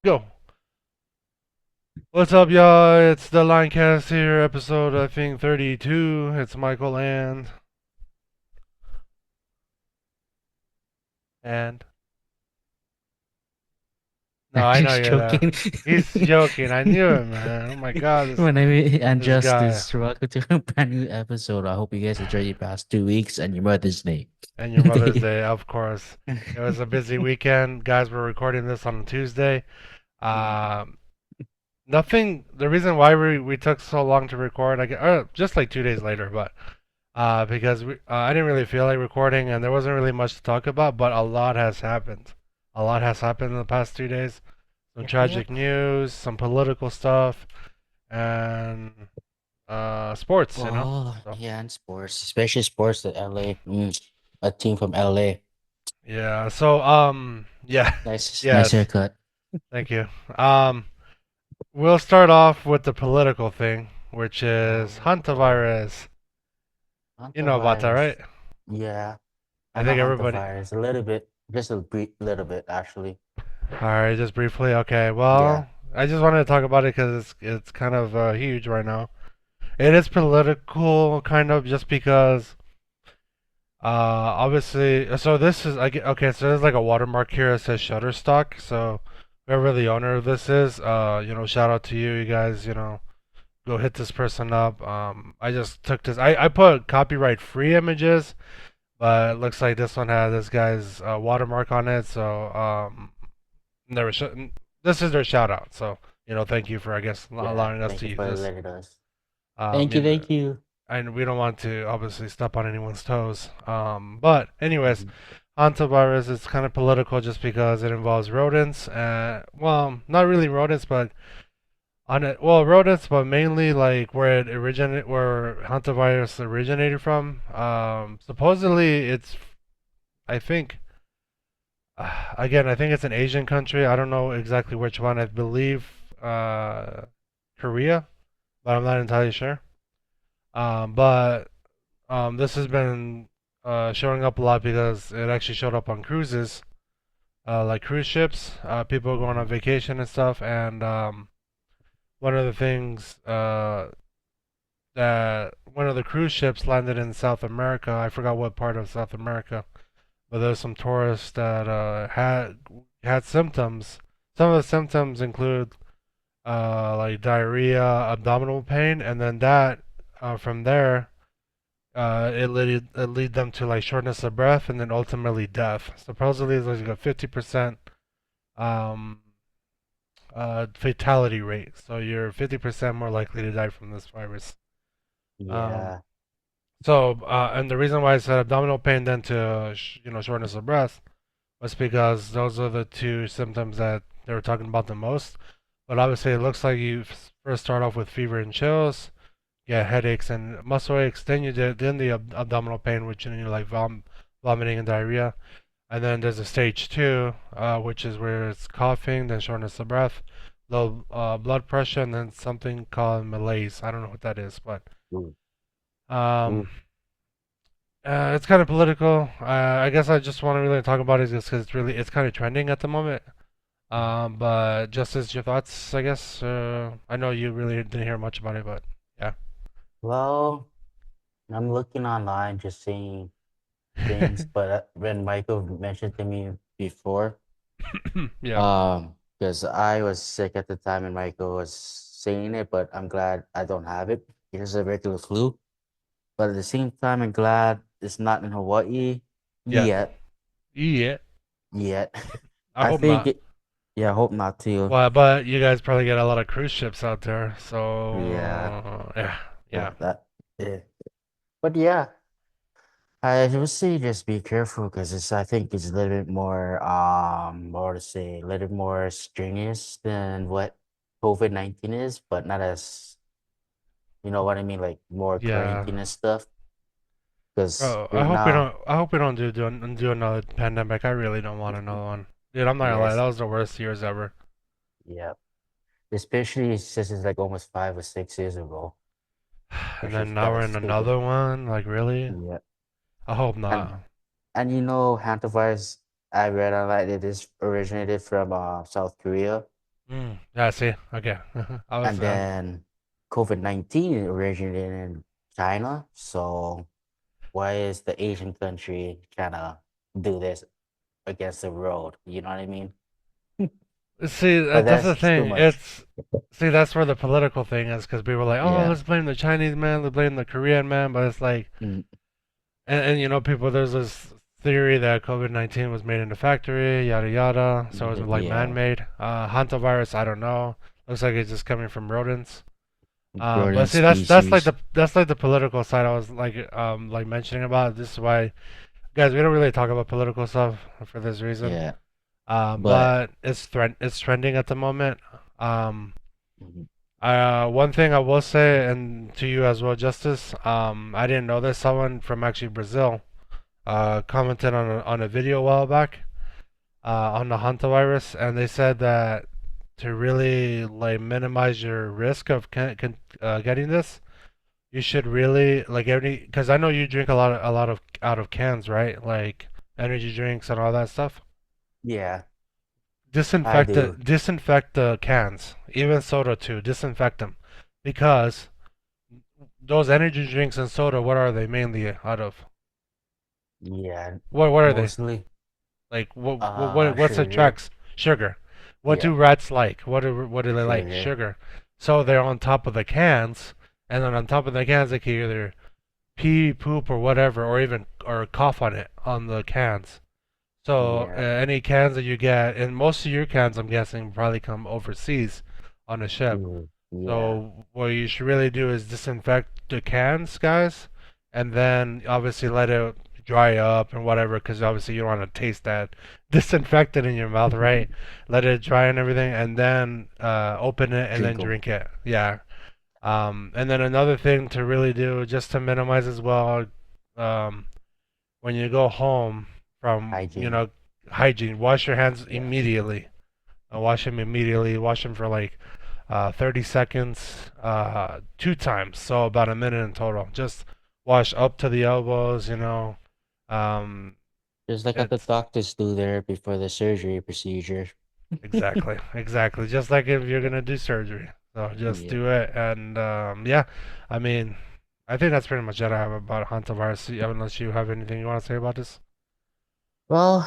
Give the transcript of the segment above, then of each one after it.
Go. What's up, y'all? It's the Linecast here, episode I think 32. It's Michael and no, I know Just you're there. joking. He's joking. I knew it, man. Oh my god, My name is this guy Injustice. Welcome to a brand new episode. I hope you guys enjoyed your past 2 weeks and your Mother's Day. and your Mother's Day, of course. It was a busy weekend. Guys, we're recording this on a Tuesday. Um, Nothing. The reason why we took so long to record, just like 2 days later, but because I didn't really feel like recording, and there wasn't really much to talk about. But a lot has happened. A lot has happened in the past 2 days. Some Yep. tragic news, some political stuff, and sports. Oh, So yeah, and sports, especially sports at LA. A team from LA. yeah. So yeah, Nice yes. haircut. Thank you. Um, we'll start off with the political thing, which is Oh, hantavirus. You know about that, right? hantavirus. Yeah, I I know think everybody. hantavirus a little bit, just a brief little bit actually. All right, just briefly. Okay, Yeah. well, I just wanted to talk about it because it's kind of huge right now. It is political, kind of, just because obviously. So this is okay. So there's like a watermark here that says Shutterstock. So whoever the owner of this is, shout out to you, you guys. Go hit this person up. I just took this. I put copyright free images, but it looks like this one has this guy's watermark on it. So never sh- this is their shout out. So thank you for I guess Yeah, allowing us thank to you use for this. letting us. Um, Thank you you, know, thank you. and we don't want to obviously step on anyone's toes. But anyways, Mhm. hantavirus is kind of political just because it involves rodents. Well, not really rodents, but on it. Well, rodents, but mainly like where hantavirus originated from. Supposedly it's, I think, again, I think it's an Asian country. I don't know exactly which one. I believe Korea, but I'm not entirely sure. But this has been showing up a lot because it actually showed up on cruises, like cruise ships. People going on Mhm. vacation and stuff. And one of the things that one of the cruise ships landed in South America. I forgot what part of South America, but there's some tourists that had symptoms. Some of the symptoms include like diarrhea, abdominal pain, and then that from there it lead them to like shortness of breath and then ultimately death. Supposedly, there's like a 50% um, fatality rate, so you're 50% more likely to die from this virus. Um, Yeah. and the reason why I said abdominal pain then to shortness of breath was because those are the two symptoms that they were talking about the most. But obviously, it looks like you first start off with fever and chills, get headaches and muscle aches. Then the abdominal pain, which like vomiting and diarrhea. And then there's a stage two, which is where it's coughing, then shortness of breath, low blood pressure, and then something called malaise. I don't know what that is, but Ooh, um, ooh. it's kind of political. I guess I just want to really talk about it just because it's kind of trending at the moment. But just as your thoughts, I guess. I know you really didn't hear much about it, but yeah. Well, I'm looking online just seeing things, but when Michael mentioned to me before, Yeah. because I was sick at the time and Michael was saying it, but I'm glad I don't have it. It's a regular flu. But at the same time, I'm glad it's not in Hawaii Yet. yet. Yeah. Yet. I I hope think not. it, yeah, I hope not too. Well, but you guys probably get a lot of cruise ships out there, Yeah, so yeah, yeah, yeah. But yeah, I would say just be careful because I think it's a little bit more more to say a little bit more strenuous than what COVID-19 is, but not as you know what I mean, like more yeah. quarantine and stuff. Because Bro, I right hope we now, don't. I hope we don't do another pandemic. I really don't want another one, dude. I'm not gonna lie. yes, That was the worst years ever. yeah. Especially since it's like almost 5 or 6 years ago, And which is then now kind we're of in stupid. another one. Like really? Yeah. I hope And not. and you know, hantavirus, I read online it is originated from South Korea. Yeah, see, okay. I was, And then COVID-19 originated in China. So why is the Asian country trying to do this against the world? You know what I mean? see, But that's the that's too thing. much. See, that's where the political thing is, because people are like, oh, Yeah. let's blame the Chinese man, let's blame the Korean man, but it's like, Mm, and people, there's this theory that COVID-19 was made in a factory, yada yada, so it was like yeah. man-made. Hantavirus, I don't know. Looks like it's just coming from rodents. But Rodent see, that's like species. the political side I was like mentioning about. This is why, guys, we don't really talk about political stuff for this reason. Yeah. But But it's trending at the moment. Um, mhm, one thing I will say, and to you as well, Justice. I didn't know this. Someone from actually Brazil commented on a video a while back on the hantavirus, and they said that to really like minimize your risk of getting this, you should really like every because I know you drink a lot of out of cans, right? Like energy drinks and all that stuff. yeah, I Disinfect do. the cans, even soda too. Disinfect them because those energy drinks and soda, what are they mainly out of? Yeah. What are they? Mostly Like what's sugar. attracts sugar? What Yeah, do rats like? What do they like? sugar. Sugar. So they're on top of the cans, and then on top of the cans they can either pee, poop, or whatever, or even or cough on it on the cans. So Yeah. any cans that you get, and most of your cans, I'm guessing, probably come overseas on a ship. Yeah. So what you should really do is disinfect the cans, guys, and then obviously let it dry up and whatever, because obviously you don't want to taste that disinfectant in your mouth, right? Let it dry and everything, and then open it and Drink then them. drink it. Yeah. And then another thing to really do, just to minimize as well, um, when you go home from, Hygiene. hygiene, wash your hands Yeah. immediately. Wash them immediately. Wash them for like 30 seconds, two times, so about a minute in total. Just wash up to the elbows, Um, Just like how the it's doctors do there before the surgery procedure. exactly, exactly. Just like if you're gonna do surgery. So just Yeah. do it, and yeah, I mean, I think that's pretty much it I have about hantavirus. Unless you have anything you want to say about this. Well,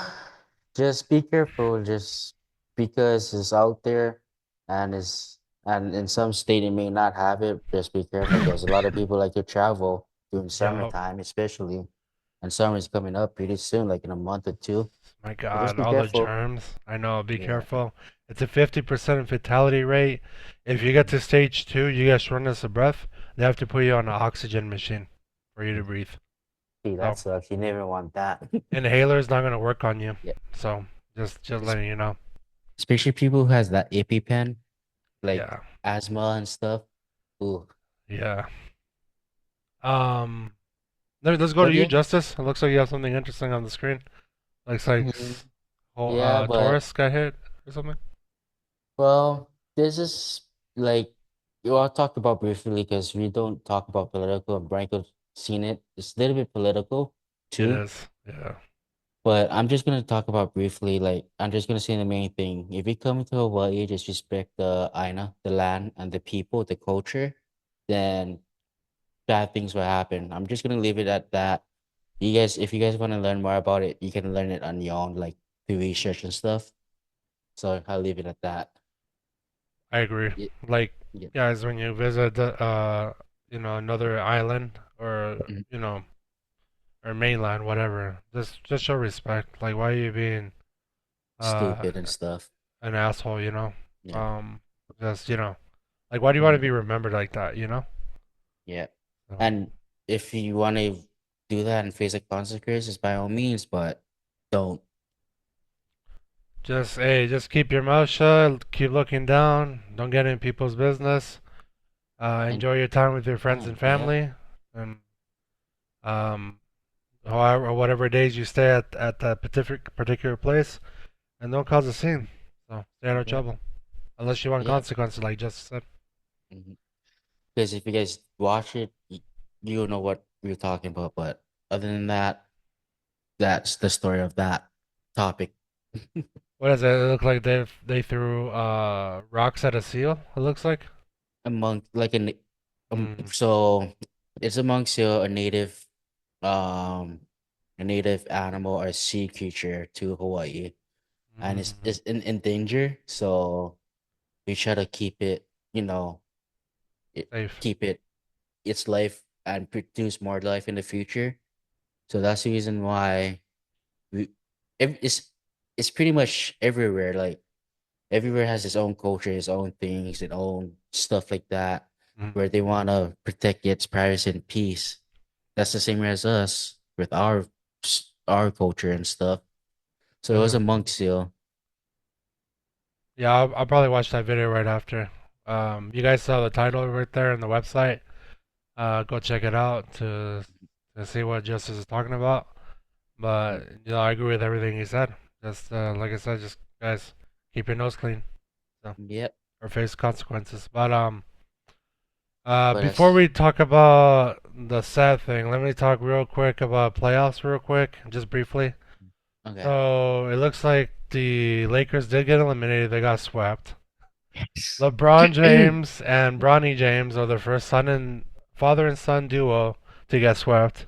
just be careful, just because it's out there and in some state it may not have it, just be careful because a lot of people like to travel during Yeah, summertime, especially. And summer is coming up pretty soon, like in a month or two. my So just God, be all the careful. germs. I know, be Yeah. careful. It's a 50% fatality rate. If you get to stage two, you get shortness of breath, they have to put you on an oxygen machine for you to breathe. See, that So, sucks. You never want that. inhaler is not going to work on you. Yeah. So, just Es- letting you know. Especially people who has that EpiPen, like Yeah, asthma and stuff. Ooh. yeah. Um, let's go to But you, yeah. Justice. It looks like you have something interesting on the screen. Looks like Mhm. whole Yeah, but Taurus got hit or something. well, this is like you all talked about briefly because we don't talk about political and Branko's seen it. It's a little bit political It too. is. Yeah. But I'm just gonna talk about briefly, like I'm just gonna say the main thing. If you come to Hawaii, just respect the Aina, the land and the people, the culture, then bad things will happen. I'm just gonna leave it at that. You guys, if you guys want to learn more about it, you can learn it on your own, like through research and stuff. So I'll leave it at that. I agree. Yeah, Like, yeah. guys, when you visit another island or Mhm. or mainland, whatever, just show respect. Like, why are you being uh Stupid and stuff. an asshole? Yeah. Um, just like, why do you want to Mhm. be remembered like that? Yeah. So And if you want to do that and face the consequences, by all means, but don't. just keep your mouth shut. Keep looking down. Don't get in people's business. And Enjoy your time with your friends and fine. Yep. family, and um, however, whatever days you stay at that particular place, and don't cause a scene. So stay out of Yep. trouble, unless you want Yep. consequences, like just said. Because if you guys watch it, you'll know what we're talking about. But other than that, that's the story of that topic. What is it? It looks like they threw rocks at a seal. It looks like. Among like an Mm, so it's amongst um a native animal or sea creature to Hawaii, and mm, it's in danger. So we try to keep it, you know, it, safe. keep it its life and produce more life in the future. So that's the reason why we it's pretty much everywhere. Like everywhere has its own culture, its own things, its own stuff like that, Mm, where they want to protect its privacy and peace. That's the same as us with our culture and stuff. So it was a mm. monk seal. Yeah, I'll probably watch that video right after. You guys saw the title right there in the website. Go check it out to see what Justice is talking about. But I agree with everything he said. Just like I said, just guys keep your nose clean, so Yep. or face consequences. But But before that's we talk about the sad thing, let me talk real quick about playoffs, real quick, just briefly. okay. So it looks like the Lakers did get eliminated. They got swept. Yes. LeBron James and Bronny James are the first father and son duo to get swept.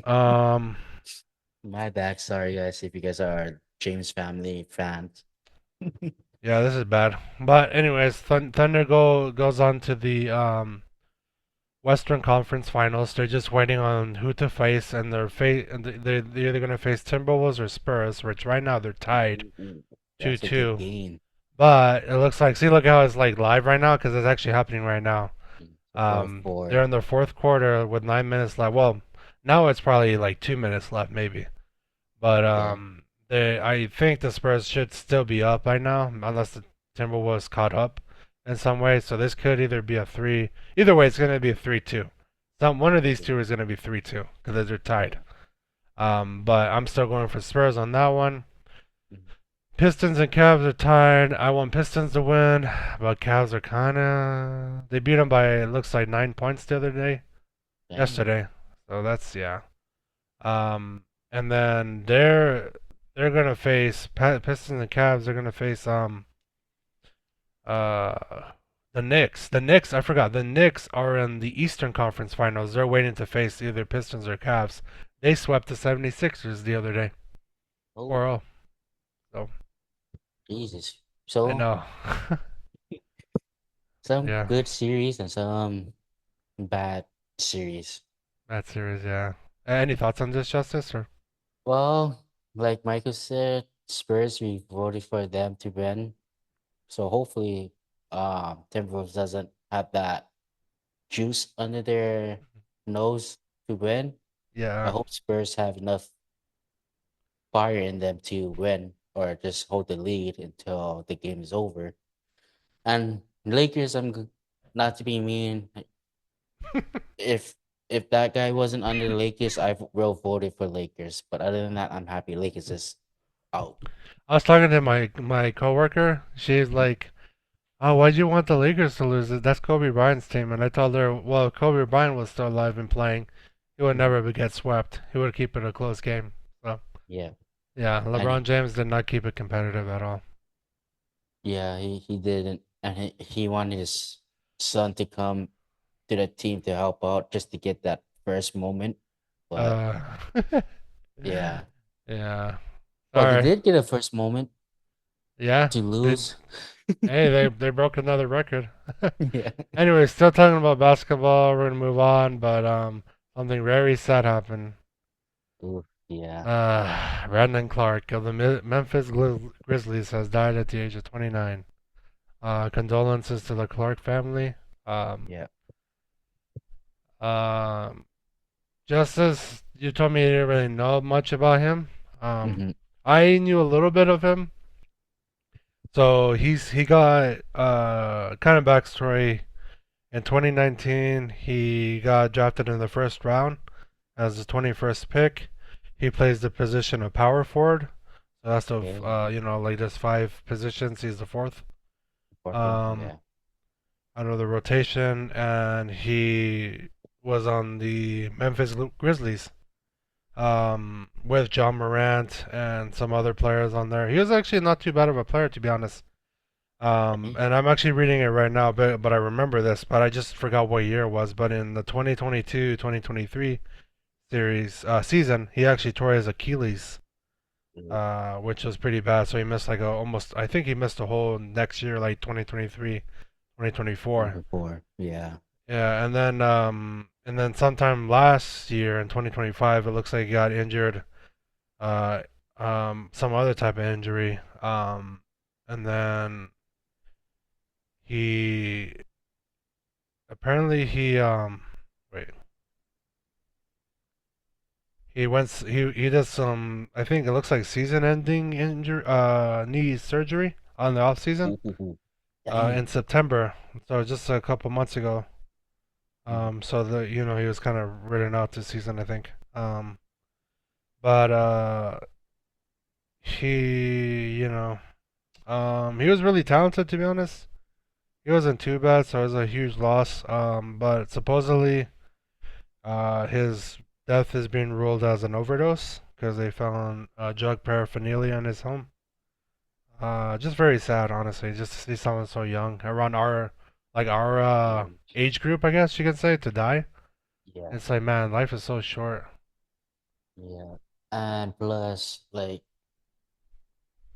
Um, My bad. Sorry, guys, if you guys are James family fans. yeah, this is bad. But anyways, Thunder goes on to the Western Conference Finals. They're just waiting on who to face, and they're either gonna face Timberwolves or Spurs, which right now they're tied Ooh, two that's a good two. game. But it looks like, see, look how it's like live right now because it's actually happening right now. So 4-4. They're in the fourth quarter with 9 minutes left. Well, now it's probably like 2 minutes left, maybe. But Okay. I think the Spurs should still be up by now, unless the Timberwolves caught up in some way. So this could either be a three. Either way, it's going to be a 3-2. One of these two is going to be 3-2 because they're tied. Yeah. But I'm still going for Spurs on that one. Mhm. Pistons and Cavs are tied. I want Pistons to win, but Cavs are kind of. They beat them by, it looks like, 9 points the other day, Dang. yesterday. So that's, yeah. And then they're gonna face Pistons and Cavs. They're gonna face uh the Knicks. The Knicks, I forgot. The Knicks are in the Eastern Conference Finals. They're waiting to face either Pistons or Cavs. They swept the 76ers the other day, Oh, 4-0. So Jesus. I So know. some Yeah, good series and some bad series. that series. Yeah. Any thoughts on this, Justice? Or Well, like Michael said, Spurs, we voted for them to win. So hopefully, Timberwolves doesn't have that juice under their nose to win. I yeah. hope Spurs have enough fire in them to win or just hold the lead until the game is over. And Lakers, not to be mean, if if that guy wasn't under the Lakers, I will voted for Lakers. But other than that, I'm happy Lakers is out. I was talking to my coworker. She's Mhm. like, "Oh, why'd you want the Lakers to lose? That's Kobe Bryant's team." And I told her, "Well, if Kobe Bryant was still alive and playing, he would Mhm. never get swept. He would keep it a close game." So Yeah, yeah, and LeBron James did not keep it competitive at all. yeah, he didn't, and he wanted his son to come to the team to help out just to get that first moment. But Uh, yeah, yeah. well, they Sorry. did get a first moment Yeah. to Did lose. Hey, they broke another record. Yeah. Anyway, still talking about basketball. We're gonna move on, but something very sad happened. Ooh, yeah, Brandon Clarke of the Memphis Grizzlies has died at the age of 29. Condolences to the Clarke family. Um, yeah. um, Justice, you told me you didn't really know much about him. Um, Hmm. I knew a little bit of him. So he got kind of backstory. In 2019, he got drafted in the first round as the 21st pick. He plays the position of power forward. So that's of Okay. like there's five positions. He's the fourth. Fourth one. Um, Yeah. out of the rotation, and he was on the Memphis Grizzlies. with John Morant and some other players on there. He was actually not too bad of a player, to be honest. And I'm actually reading it right now, but I remember this, but I just forgot what year it was. But in the 2022-2023 season, he actually tore his Achilles, which was pretty bad. So he missed like almost, I think he missed a whole next year, like 2023, 2024. Before, yeah. Yeah, and then sometime last year in 2025, it looks like he got injured, uh, some other type of injury. And then he apparently wait, he did some, I think it looks like season-ending injury, knee surgery on the off season, Ooh, in dang. September. So just a couple months ago. So the he was kind of ridden out this season, I think. But he he was really talented, to be honest. He wasn't too bad, so it was a huge loss. But supposedly, his death is being ruled as an overdose because they found drug paraphernalia in his home. Just very sad, honestly, just to see someone so young around our Age. age group, I guess you could say, to die. Yeah, It's like, man, life is so short. yeah. And plus, like,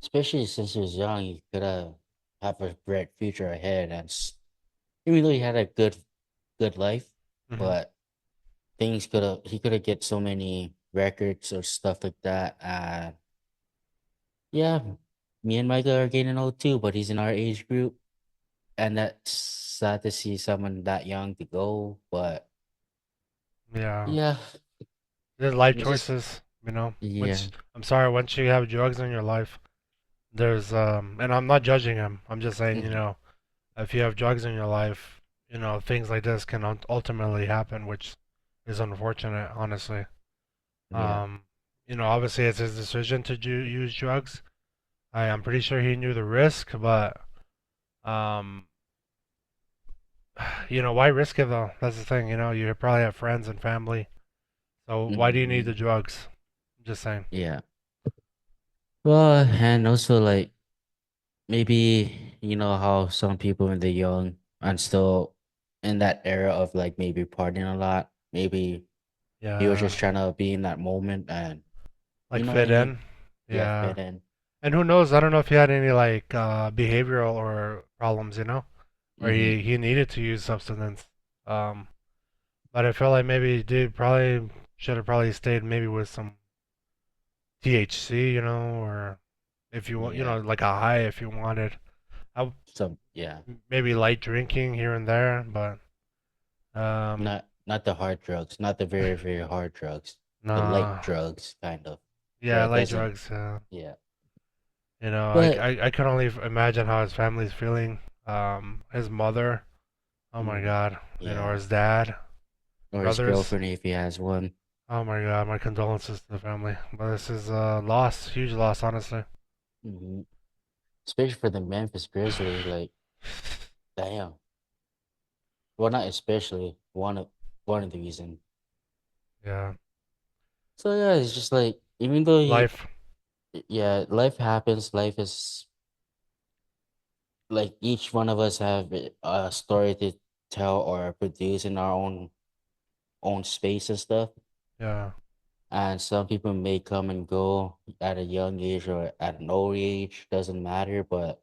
especially since he was young, he could have a bright future ahead. And even though he had a good life, Hmm. but he could have get so many records or stuff like that. And yeah, me and Micah are getting old too, but he's in our age group, and that's sad to see someone that young to go. But Yeah, yeah, there's life it's just choices. yeah. I'm sorry, once you have drugs in your life, there's and I'm not judging him. I'm just saying, if you have drugs in your life, things like this can ultimately happen, which is unfortunate, honestly. Yeah. Um, obviously it's his decision to use drugs. I'm pretty sure he knew the risk, but um, why risk it though? That's the thing. You probably have friends and family, so why do you need Hmm. the drugs? Just saying. Yeah. Well, and also like maybe you know how some people when they're young and still in that era of like maybe partying a lot, maybe he was Yeah, just trying to be in that moment and like fit he in. yeah, Yeah. fit in. And who knows? I don't know if he had any like behavioral or problems, or Hmm. he needed to use substance. Um, but I feel like maybe he did probably should have probably stayed maybe with some THC, or if you want, Yeah. like a high if you wanted. I So yeah. maybe light drinking here and there, but um, Not the hard drugs, not the very, very hard drugs. The light nah, drugs kind of where yeah, it light doesn't drugs. yeah. But I can only imagine how his family's feeling. His mother. Oh my mm, God. Or yeah. his dad, Or his brothers. girlfriend if he has one. Oh my God. My condolences to the family. But this is a loss, huge loss, honestly. Hmm. Especially for the Memphis Grizzlies, like damn. Well, not especially one of the reason. Yeah. So yeah, it's just like even though Life. yeah, life happens. Life is like each one of us have a story to tell or produce in our own space and stuff. Yeah. And some people may come and go at a young age or at an old age, doesn't matter. But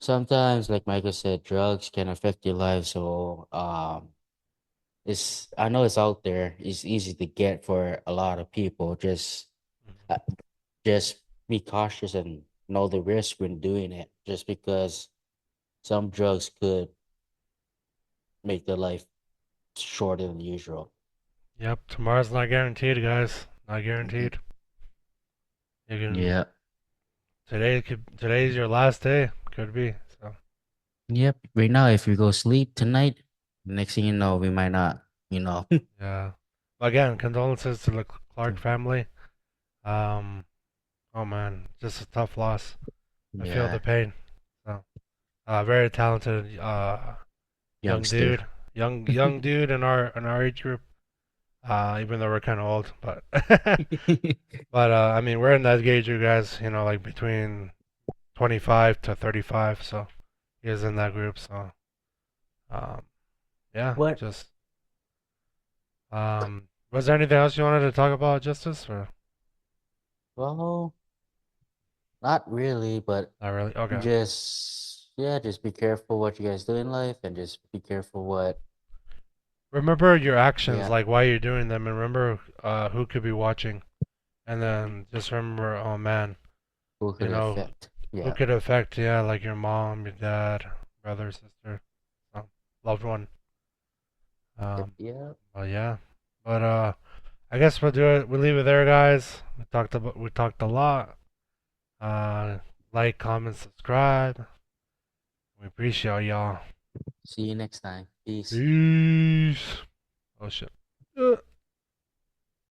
sometimes, like Michael said, drugs can affect your life. So it's I know it's out there. It's easy to get for a lot of people. Uh, Mhm. just be cautious and know the risk when doing it. Just because some drugs could make their life shorter than usual. Yep. Tomorrow's not guaranteed, guys. Not Hmm. guaranteed. You can Yeah. today's your last day. Could be. So Yep. Right now, if we go sleep tonight, next thing you know, we might not. You know. yeah. Again, condolences to the Clark family. Um. Oh man, just a tough loss. I feel the Yeah. pain. So, very talented young Youngster. dude, young dude in our age group. even though we're kind of old, but but I mean, we're in that age, you guys. You know, like between 25 to 35. So he is in that group. So um, yeah, What? just was there anything else you wanted to talk about, Justice, or Well, not really, but not really? Okay. just yeah, just be careful what you guys do in life, and just be careful what Remember your actions, yeah, like why you're doing them, and remember who could be watching, and then just remember, oh man, who you could know, affect. who Yeah. could affect, yeah, like your mom, your dad, brother, sister, loved one. Yep. Um, Yeah. well, yeah, but I guess we'll do it. We'll leave it there, guys. We talked a lot. Uh, like, comment, subscribe. We appreciate y'all. See you next time. Peace. Peace. Oh shit.